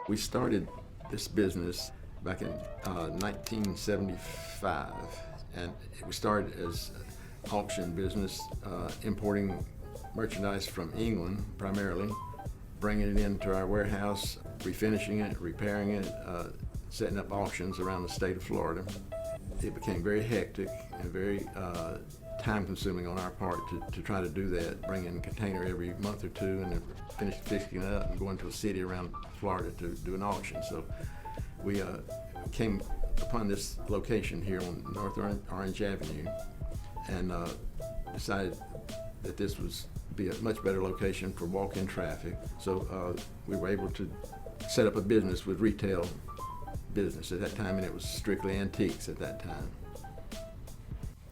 We started this business back in 1975, and we started as an auction business, importing merchandise from England primarily, bringing it into our warehouse, refinishing it, repairing it, setting up auctions around the state of Florida. It became very hectic and very time-consuming on our part to try to do that, bring in a container every month or two and then finish fixing it up and go into a city around Florida to do an auction. So we came upon this location here on North Orange Avenue and decided that this was be a much better location for walk-in traffic. So we were able to set up a business with retail business at that time, and it was strictly antiques at that time.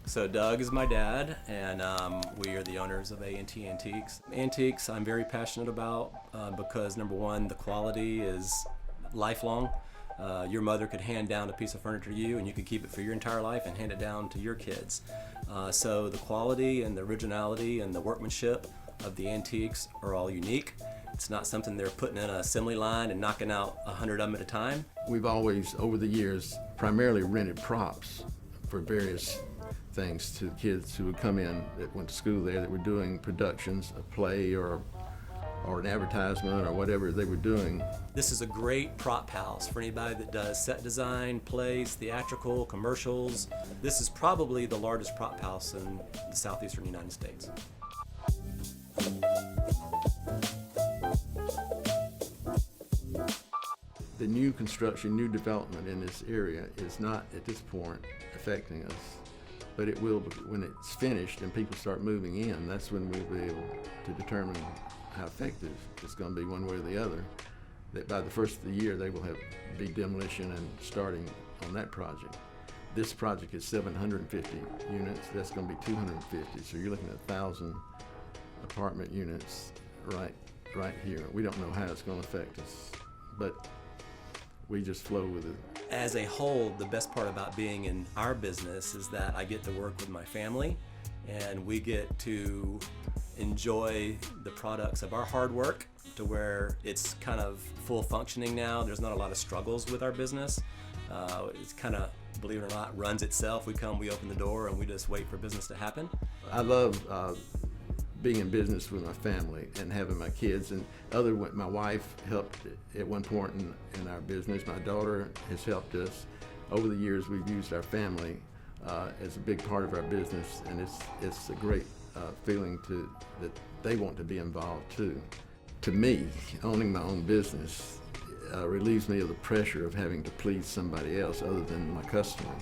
So Doug is my dad, and we are the owners of A&T Antiques. Antiques I'm very passionate about because number one, the quality is lifelong. Your mother could hand down a piece of furniture to you and you could keep it for your entire life and hand it down to your kids. So the quality and the originality and the workmanship of the antiques are all unique. It's not something they're putting in an assembly line and knocking out 100 of them at a time. We've always, over the years, primarily rented props for various things to kids who would come in that went to school there that were doing productions, a play or an advertisement or whatever they were doing. This is a great prop house for anybody that does set design, plays, theatrical, commercials. This is probably the largest prop house in the southeastern United States. The new construction, new development in this area is not at this point affecting us, but it will when it's finished and people start moving in. That's when we'll be able to determine how effective it's going to be one way or the other. That by the first of the year they will be demolition and starting on that project. This project is 750 units. That's going to be 250. So you're looking at 1,000 apartment units right here. We don't know how it's going to affect us, but we just flow with it. As a whole, the best part about being in our business is that I get to work with my family and we get to enjoy the products of our hard work to where it's kind of full functioning now. There's not a lot of struggles with our business. It's kind of, believe it or not, runs itself. We come, we open the door, and we just wait for business to happen. I love being in business with my family and having my kids, and my wife helped at one point in our business. My daughter has helped us. Over the years, we've used our family as a big part of our business, and it's a great feeling that they want to be involved too. To me, owning my own business relieves me of the pressure of having to please somebody else other than my customers,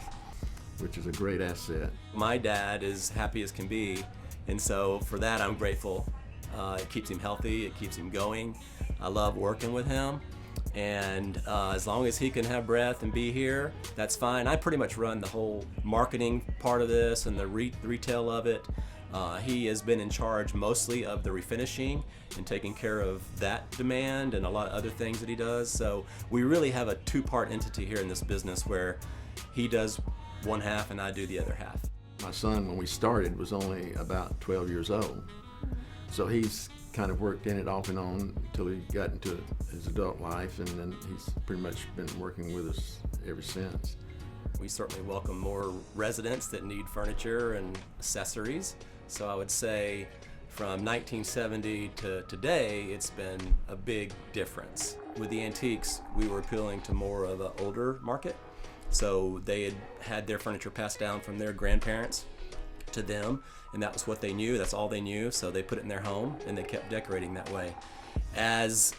which is a great asset. My dad is happy as can be, and so for that I'm grateful. It keeps him healthy, it keeps him going. I love working with him, and as long as he can have breath and be here, that's fine. I pretty much run the whole marketing part of this and the retail of it. He has been in charge mostly of the refinishing and taking care of that demand and a lot of other things that he does. So we really have a two-part entity here in this business where he does one half and I do the other half. My son, when we started, was only about 12 years old. So he's kind of worked in it off and on until he got into his adult life, and then he's pretty much been working with us ever since. We certainly welcome more residents that need furniture and accessories. So I would say from 1970 to today, it's been a big difference. With the antiques, we were appealing to more of an older market. So they had their furniture passed down from their grandparents to them, and that was what they knew, that's all they knew, so they put it in their home and they kept decorating that way. As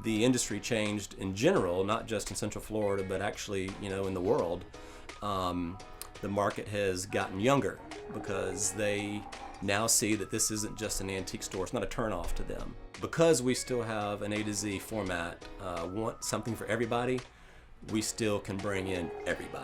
the industry changed in general, not just in Central Florida, but actually, in the world, the market has gotten younger because they now see that this isn't just an antique store. It's not a turnoff to them. Because we still have an A to Z format, want something for everybody, we still can bring in everybody.